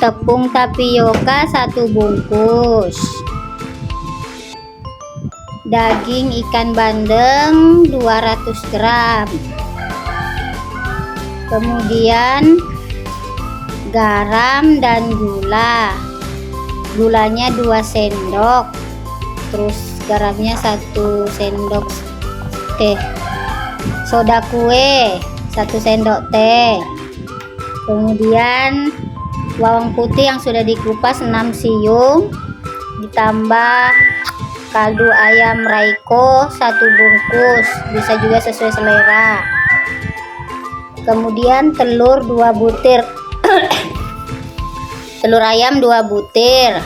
tepung tapioka 1 bungkus, daging ikan bandeng 200 gram, kemudian garam dan gulanya 2 sendok, terus garamnya 1 sendok teh, soda kue 1 sendok teh, kemudian bawang putih yang sudah dikupas 6 siung, ditambah kaldu ayam Raiko 1 bungkus, bisa juga sesuai selera, kemudian telur 2 butir telur ayam 2 butir.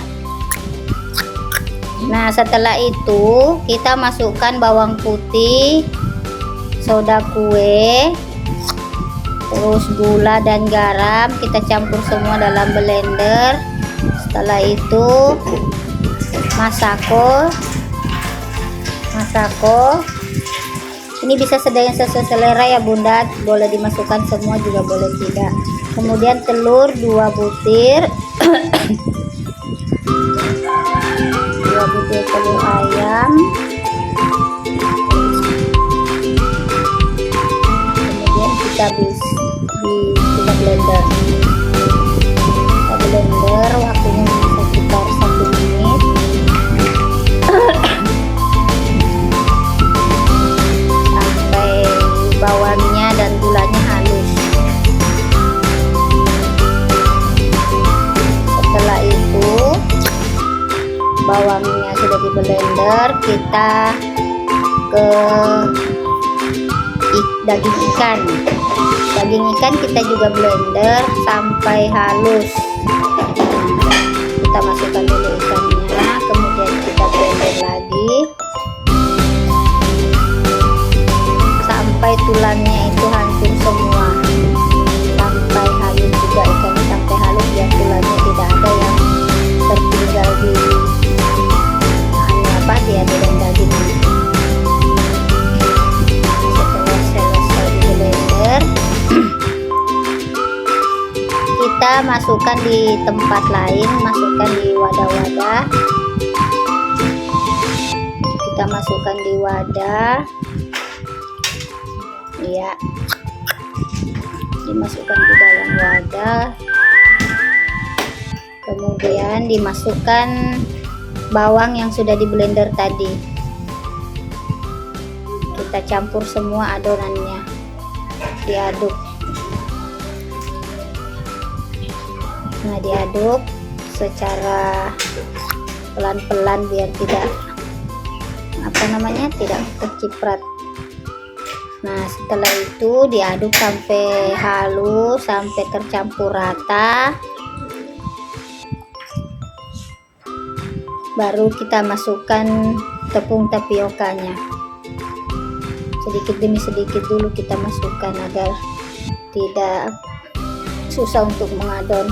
Nah, setelah itu kita masukkan bawang putih, soda kue, terus gula dan garam, kita campur semua dalam blender. Setelah itu masako ini bisa sesuai selera ya bunda, boleh dimasukkan semua juga boleh tidak. Kemudian telur 2 butir 2 butir telur ayam, kemudian kita blender waktunya sekitar 1 menit sampai bawangnya dan gulanya halus. Setelah itu bawangnya sudah di blender, kita ke daging ikan kita juga blender sampai halus. Kita masukkan dulu ikannya, kemudian kita blender lagi sampai tulangnya itu hancur semua, sampai halus juga ikannya, sampai halus biar tulangnya tidak ada yang tertinggal di di adonan dagingnya. Setelah selesai di blender, kita masukkan di tempat lain, masukkan di wadah-wadah. Kita masukkan di wadah, ya, dimasukkan di dalam wadah, kemudian dimasukkan bawang yang sudah di blender tadi, kita campur semua adonannya, diaduk. Nah, diaduk secara pelan-pelan biar tidak tidak keciprat. Nah, setelah itu diaduk sampai halus, sampai tercampur rata. Baru kita masukkan tepung tapiokanya, sedikit demi sedikit dulu kita masukkan agar tidak susah untuk mengadon.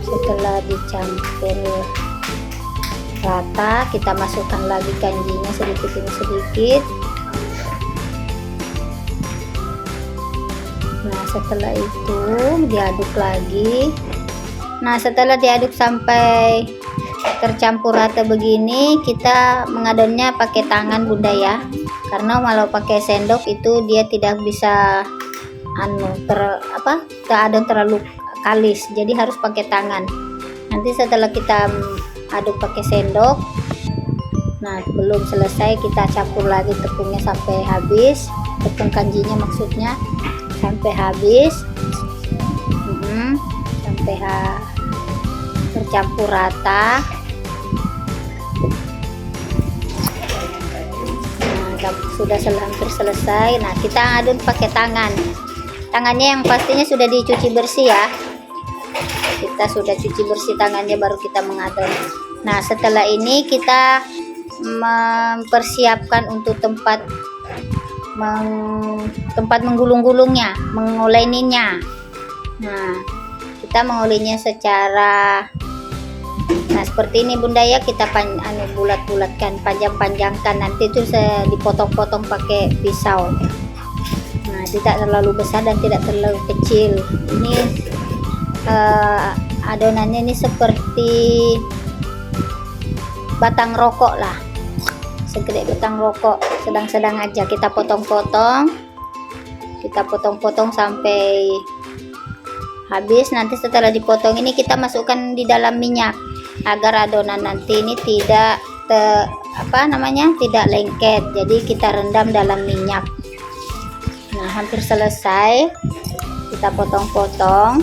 Setelah dicampur rata, kita masukkan lagi kanjinya sedikit demi sedikit. Nah, setelah itu diaduk lagi. Nah, setelah diaduk sampai tercampur rata begini, kita mengadonnya pakai tangan bunda ya, karena kalau pakai sendok itu dia tidak bisa keadaan terlalu kalis, jadi harus pakai tangan. Nanti setelah kita aduk pakai sendok, nah belum selesai, kita campur lagi tepungnya sampai habis, tepung kanjinya maksudnya sampai habis, sampai tercampur rata. Nah, sudah hampir selesai. Nah, kita aduk pakai tangannya yang pastinya sudah dicuci bersih ya, kita sudah cuci bersih tangannya baru kita mengadon. Nah, setelah ini kita mempersiapkan untuk tempat menggulung-gulungnya, menguleninya. Nah, kita menguleninya secara seperti ini bunda ya, kita bulat-bulatkan, panjang-panjangkan, nanti itu dipotong-potong pakai pisau. Nah, tidak terlalu besar dan tidak terlalu kecil. Ini adonannya ini seperti batang rokok lah, segede batang rokok, sedang-sedang aja. Kita potong-potong sampai habis. Nanti setelah dipotong ini kita masukkan di dalam minyak agar adonan nanti ini tidak tidak lengket. Jadi kita rendam dalam minyak. Nah, hampir selesai. Kita potong-potong.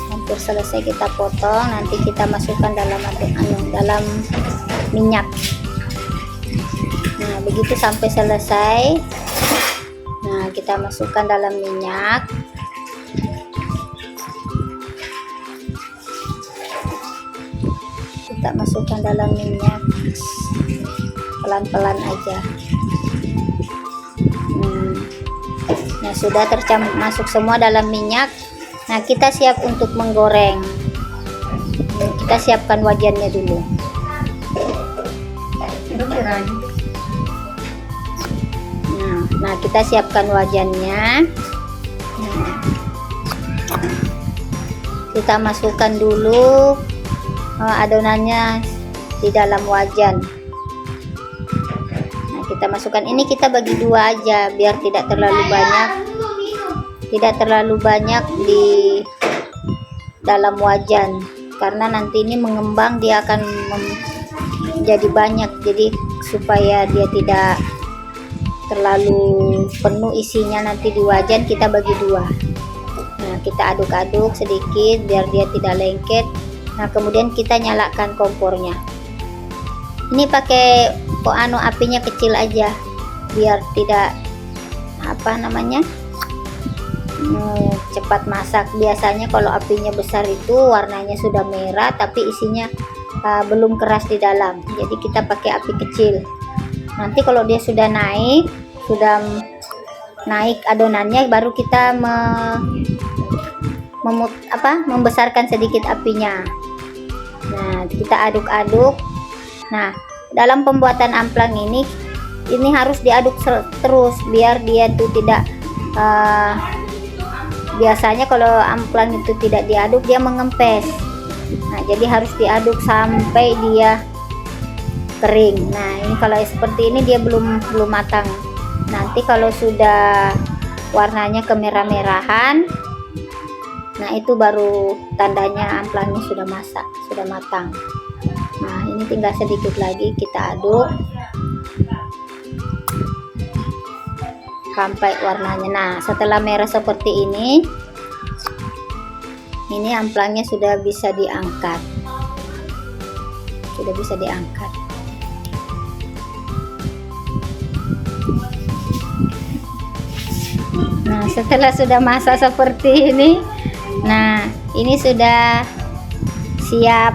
Hampir selesai kita potong. Nanti kita masukkan dalam minyak. Nah, begitu sampai selesai. Nah, kita masukkan dalam minyak. Kita masukkan dalam minyak pelan-pelan aja. Nah, sudah masuk semua dalam minyak. Nah, kita siap untuk menggoreng. Kita siapkan wajannya dulu. Nah, kita siapkan wajannya. Kita masukkan dulu adonannya di dalam wajan. Nah, kita masukkan ini, kita bagi dua aja biar tidak terlalu banyak di dalam wajan, karena nanti ini mengembang, dia akan menjadi banyak. Jadi supaya dia tidak terlalu penuh isinya nanti di wajan, kita bagi dua. Nah, kita aduk-aduk sedikit biar dia tidak lengket. Nah, kemudian kita nyalakan kompornya. Ini pakai apinya kecil aja biar tidak cepat masak. Biasanya kalau apinya besar itu warnanya sudah merah tapi isinya belum keras di dalam. Jadi kita pakai api kecil. Nanti kalau dia sudah naik adonannya, baru kita membesarkan sedikit apinya. Nah, kita aduk-aduk. Nah, dalam pembuatan amplang ini harus diaduk terus biar dia tuh tidak biasanya kalau amplang itu tidak diaduk dia mengempes. Nah, jadi harus diaduk sampai dia kering. Nah, ini kalau seperti ini dia belum matang. Nanti kalau sudah warnanya kemerah-merahan, nah itu baru tandanya amplangnya sudah matang. Nah, ini tinggal sedikit lagi kita aduk sampai warnanya. Nah, setelah merah seperti ini amplangnya sudah bisa diangkat. Nah, setelah sudah masak seperti ini, nah ini sudah siap